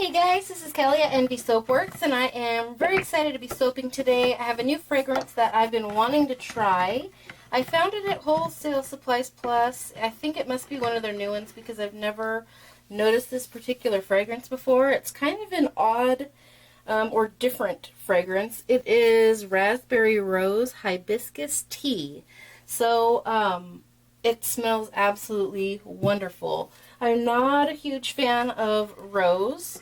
Hey guys, this is Kelly at NB Soapworks, and I am very excited to be soaping today. I have a new fragrance that I've been wanting to try. I found it at Wholesale Supplies Plus. I think it must be one of their new ones because I've never noticed this particular fragrance before. It's kind of an odd or different fragrance. It is Raspberry Rose Hibiscus Tea. So it smells absolutely wonderful. I'm not a huge fan of rose,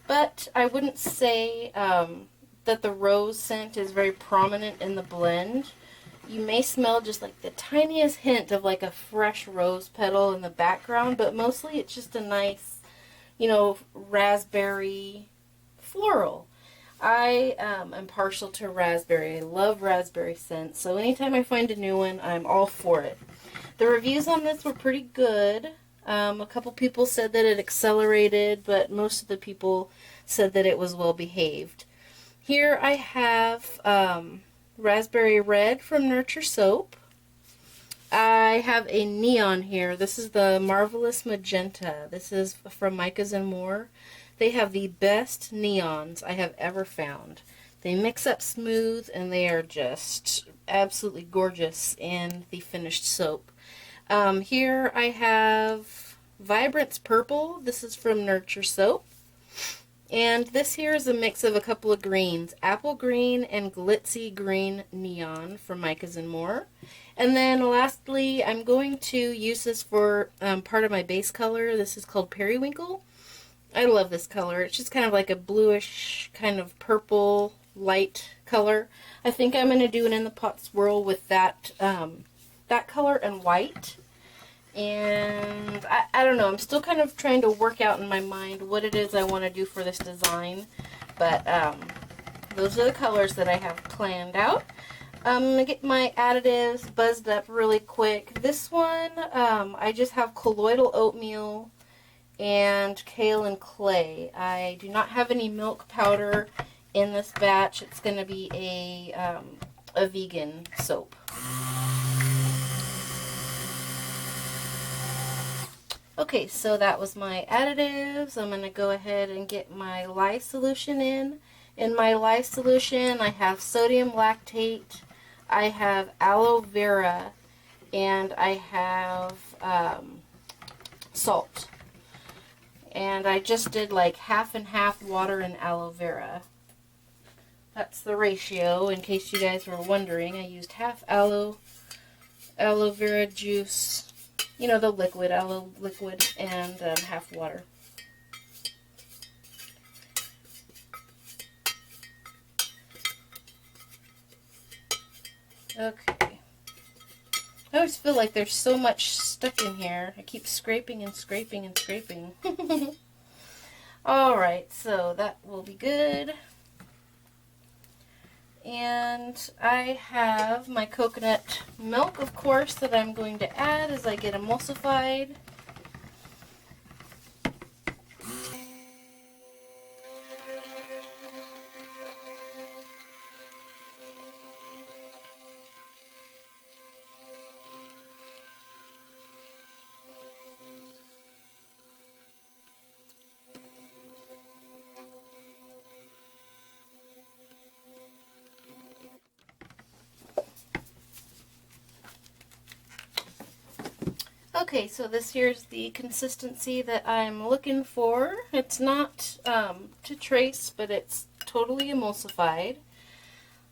but I wouldn't say that the rose scent is very prominent in the blend. You may smell just like the tiniest hint of like a fresh rose petal in the background, but mostly it's just a nice, raspberry floral. I am partial to raspberry. I love raspberry scents, so anytime I find a new one, I'm all for it. The reviews on this were pretty good. A couple people said that it accelerated, but most of the people said that it was well behaved. Here I have Raspberry Red from Nurture Soap. I have a neon here. This is the Marvelous Magenta. This is from Micah's and More. They have the best neons I have ever found. They mix up smooth and they are just absolutely gorgeous in the finished soap. Here I have Vibrance Purple. This is from Nurture Soap. And this here is a mix of a couple of greens. Apple Green and Glitzy Green Neon from Micah's and More. And then lastly, I'm going to use this for part of my base color. This is called Periwinkle. I love this color. It's just kind of like a bluish, kind of purple, light color. I think I'm going to do it in the pot swirl with that color and white. And I don't know, I'm still kind of trying to work out in my mind what it is I want to do for this design. But those are the colors that I have planned out. I'm going to get my additives buzzed up really quick. This one, I just have colloidal oatmeal and kale and clay. I do not have any milk powder in this batch. It's going to be a vegan soap. Okay, so that was my additives. I'm going to go ahead and get my lye solution in. In my lye solution, I have sodium lactate, I have aloe vera, and I have salt. And I just did like half and half water and aloe vera. That's the ratio, in case you guys were wondering. I used half aloe vera juice, the liquid, aloe liquid, and half water. Okay. I always feel like there's so much stuck in here. I keep scraping and scraping and scraping. Alright, so that will be good. And I have my coconut milk, of course, that I'm going to add as I get emulsified. Okay, so this here's the consistency that I'm looking for. It's not to trace, but it's totally emulsified.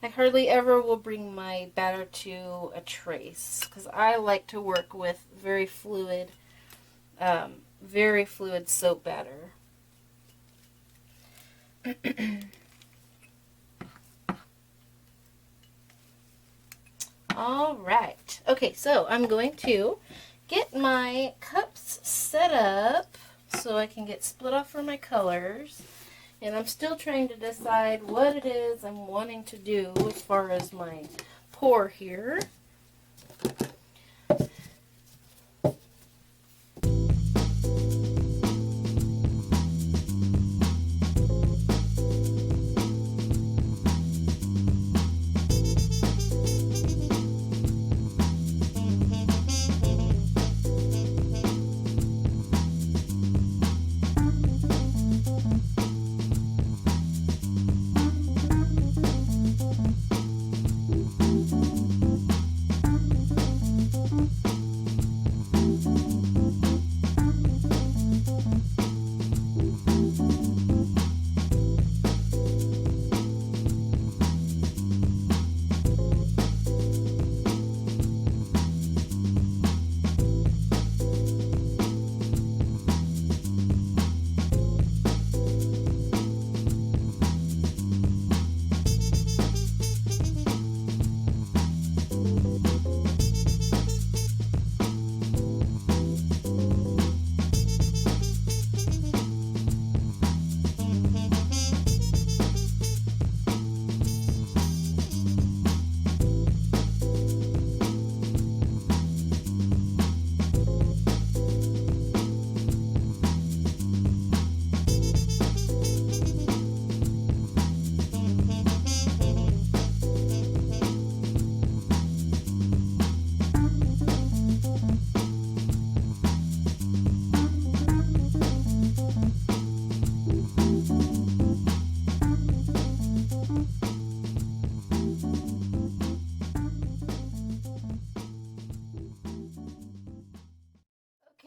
I hardly ever will bring my batter to a trace because I like to work with very fluid soap batter. All right. Okay, so I'm going to get my cups set up so I can get split off for my colors. And I'm still trying to decide what it is I'm wanting to do as far as my pour here.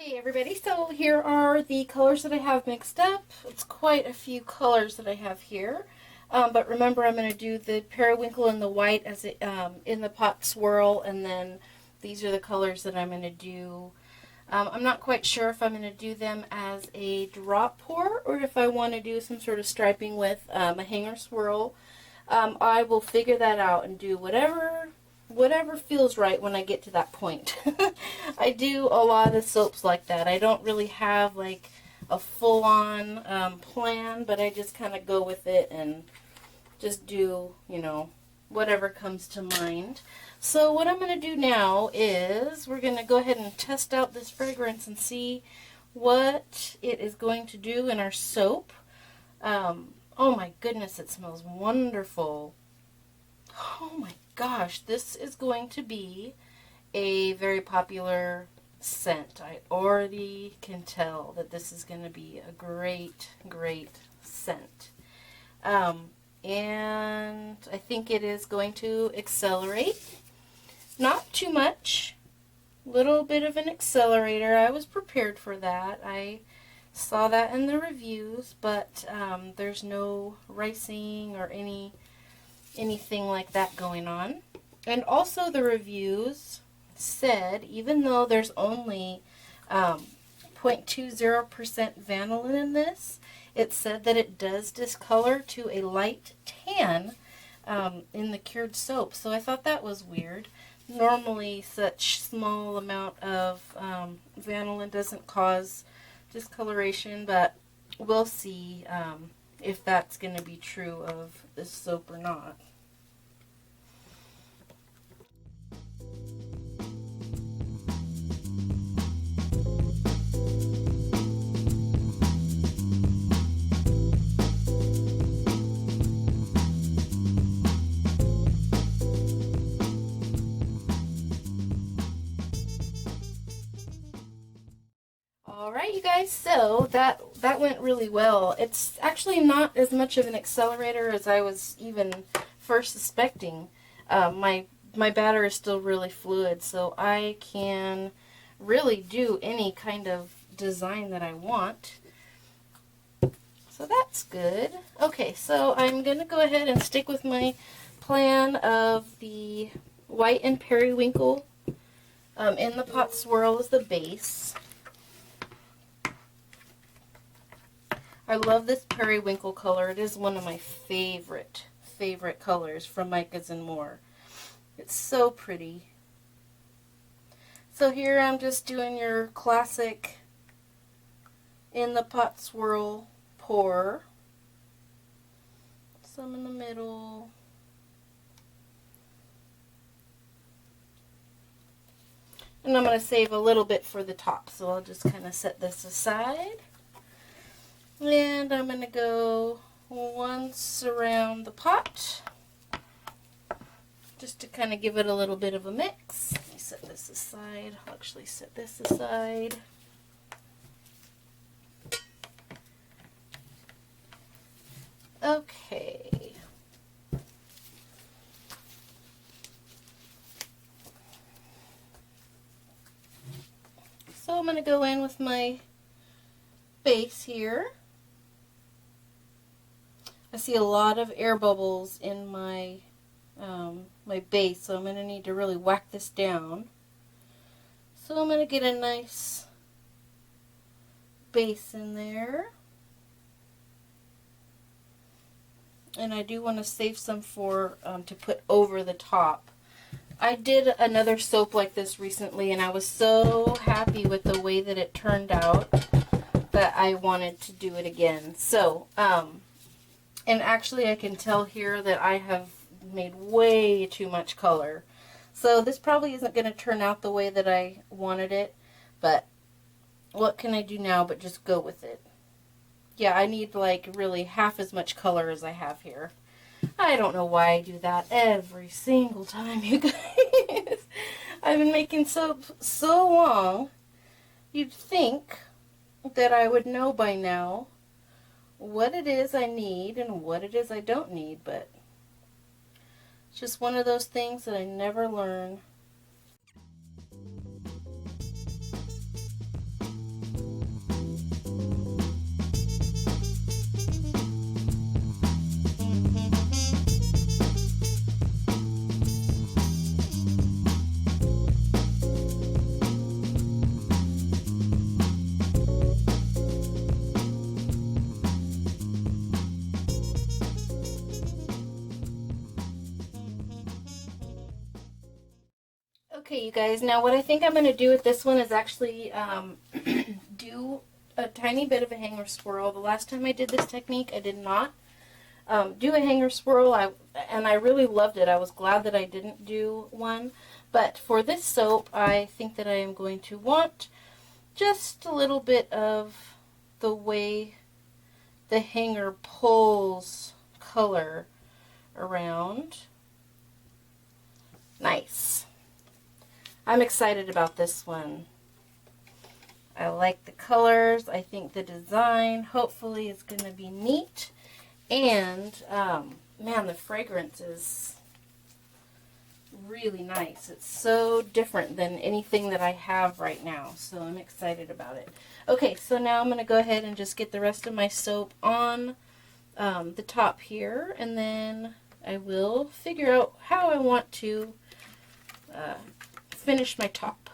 Hey everybody, so here are the colors that I have mixed up. It's quite a few colors that I have here. But remember, I'm going to do the periwinkle and the white as it, in the pot swirl, and then these are the colors that I'm going to do. I'm not quite sure if I'm going to do them as a drop pour or if I want to do some sort of striping with a hanger swirl. I will figure that out and do whatever feels right when I get to that point. I do a lot of soaps like that. I don't really have like a full-on plan, but I just kind of go with it and just do, you know, whatever comes to mind. So what I'm going to do now is we're going to go ahead and test out this fragrance and see what it is going to do in our soap. Oh my goodness, it smells wonderful. Oh my gosh, this is going to be a very popular scent. I already can tell that this is going to be a great, great scent. And I think it is going to accelerate. Not too much. Little bit of an accelerator. I was prepared for that. I saw that in the reviews, but there's no ricing or anything like that going on. And also the reviews said, even though there's only 0.20% vanillin in this, it said that it does discolor to a light tan in the cured soap. So I thought that was weird. Normally such small amount of vanillin doesn't cause discoloration, but we'll see if that's going to be true of this soap or not. Alright you guys, so that went really well. It's actually not as much of an accelerator as I was even first suspecting. My batter is still really fluid, so I can really do any kind of design that I want. So that's good. Okay, so I'm going to go ahead and stick with my plan of the white and periwinkle in the pot swirl as the base. I love this periwinkle color. It is one of my favorite colors from Micah's and More. It's so pretty. So here I'm just doing your classic in the pot swirl pour. Some in the middle. And I'm going to save a little bit for the top, so I'll just kind of set this aside. And I'm going to go once around the pot, just to kind of give it a little bit of a mix. Let me set this aside. I'll actually set this aside. Okay. So I'm going to go in with my base here. I see a lot of air bubbles in my my base, so I'm going to need to really whack this down. So I'm going to get a nice base in there. And I do want to save some for to put over the top. I did another soap like this recently, and I was so happy with the way that it turned out that I wanted to do it again. So, and actually I can tell here that I have made way too much color. So this probably isn't going to turn out the way that I wanted it, but what can I do now but just go with it? Yeah, I need like really half as much color as I have here. I don't know why I do that every single time, you guys. I've been making soap so long, you'd think that I would know by now what it is I need and what it is I don't need, but it's just one of those things that I never learn. Okay, you guys, now what I think I'm going to do with this one is actually do a tiny bit of a hanger swirl. The last time I did this technique, I did not do a hanger swirl, and I really loved it. I was glad that I didn't do one. But for this soap, I think that I am going to want just a little bit of the way the hanger pulls color around. Nice. I'm excited about this one. I like the colors. I think the design hopefully is going to be neat. And, man, the fragrance is really nice. It's so different than anything that I have right now. So I'm excited about it. Okay, so now I'm going to go ahead and just get the rest of my soap on the top here. And then I will figure out how I want to finish my top.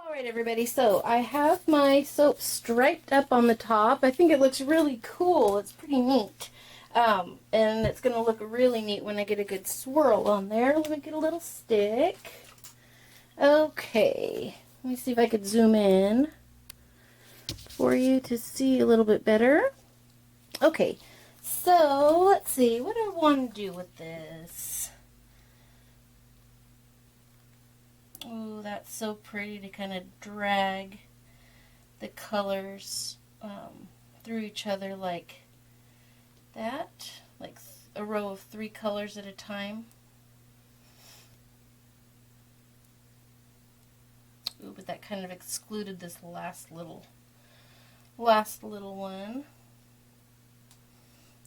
Alright everybody, so I have my soap striped up on the top. I think it looks really cool. It's pretty neat. And it's going to look really neat when I get a good swirl on there. Let me get a little stick. Okay, let me see if I could zoom in for you to see a little bit better. Okay, so let's see, what do I want to do with this? Oh, that's so pretty to kind of drag the colors through each other like that, like a row of 3 colors at a time. Ooh, but that kind of excluded this last little one.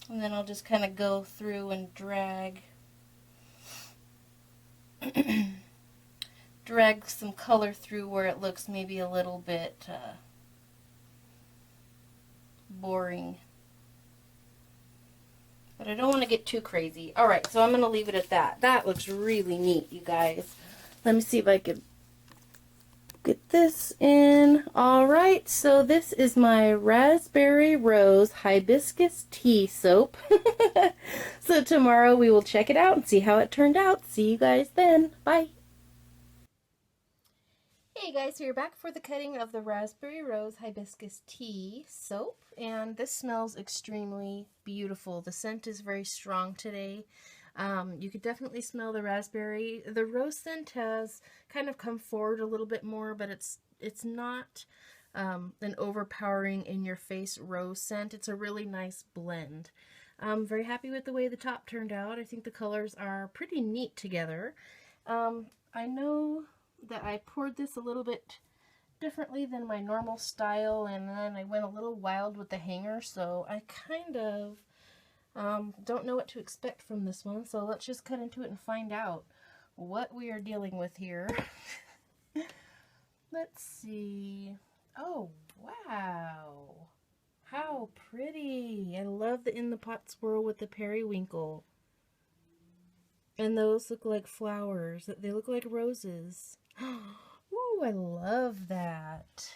And then I'll just kind of go through and drag drag some color through where it looks maybe a little bit boring. But I don't want to get too crazy. Alright, so I'm going to leave it at that. That looks really neat, you guys. Let me see if I could get this in. Alright, so this is my Raspberry Rose Hibiscus Tea soap. So tomorrow we will check it out and see how it turned out. See you guys then. Bye. Hey guys, so you're back for the cutting of the Raspberry Rose Hibiscus Tea soap, and this smells extremely beautiful. The scent is very strong today. You could definitely smell the raspberry. The rose scent has kind of come forward a little bit more, but it's not an overpowering in-your-face rose scent. It's a really nice blend. I'm very happy with the way the top turned out. I think the colors are pretty neat together. I know that I poured this a little bit differently than my normal style, and then I went a little wild with the hanger, so I kind of don't know what to expect from this one. So let's just cut into it and find out what we are dealing with here. Let's see. Oh, wow. How pretty. I love the in the pot swirl with the periwinkle. And those look like flowers. They look like roses. Ooh, I love that.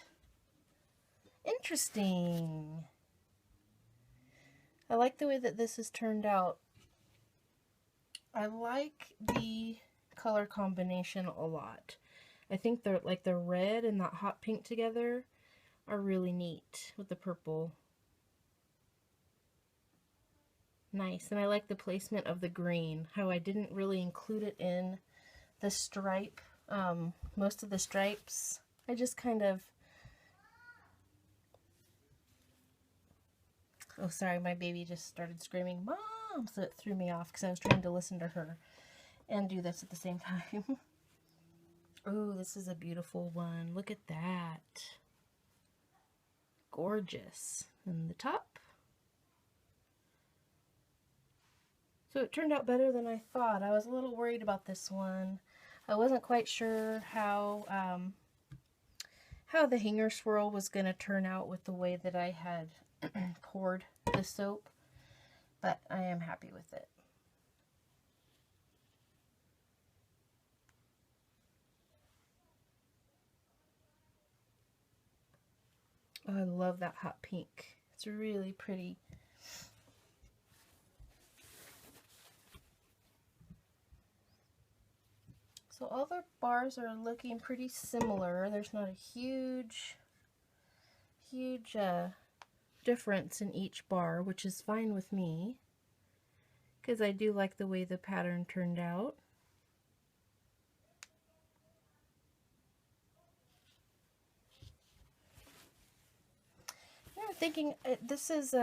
Interesting. I like the way that this has turned out. I like the color combination a lot. I think they're like the red and that hot pink together are really neat with the purple. Nice. And I like the placement of the green, how I didn't really include it in the stripe, most of the stripes. I just kind of, oh sorry, my baby just started screaming, Mom! So it threw me off because I was trying to listen to her and do this at the same time. Oh, this is a beautiful one. Look at that. Gorgeous. And the top. So it turned out better than I thought. I was a little worried about this one. I wasn't quite sure how the hanger swirl was going to turn out with the way that I had poured the soap, but I am happy with it. Oh, I love that hot pink. It's really pretty. So all the bars are looking pretty similar. There's not a huge difference in each bar, which is fine with me because I do like the way the pattern turned out. I'm thinking this is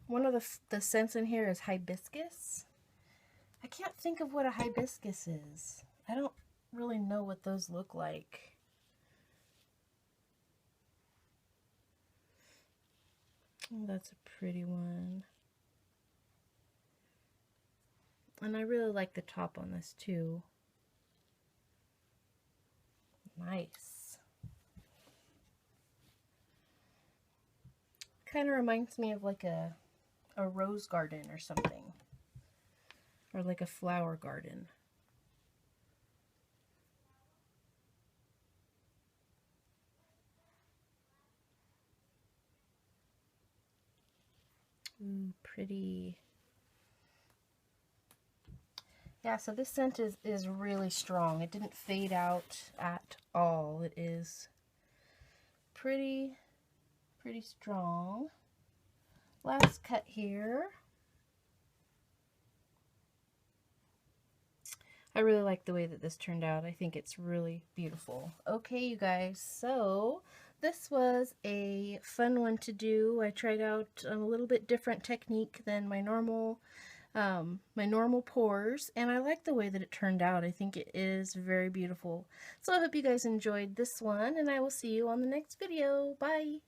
one of the scents in here is hibiscus. I can't think of what a hibiscus is. I don't really know what those look like. Oh, that's a pretty one. And I really like the top on this too. Nice. Kind of reminds me of like a rose garden or something. Or like a flower garden. Ooh, pretty. Yeah, so this scent is really strong. It didn't fade out at all. It is pretty strong. Last cut here. I really like the way that this turned out. I think it's really beautiful. Okay, you guys, so this was a fun one to do. I tried out a little bit different technique than my normal pours, and I like the way that it turned out. I think it is very beautiful. So I hope you guys enjoyed this one, and I will see you on the next video. Bye!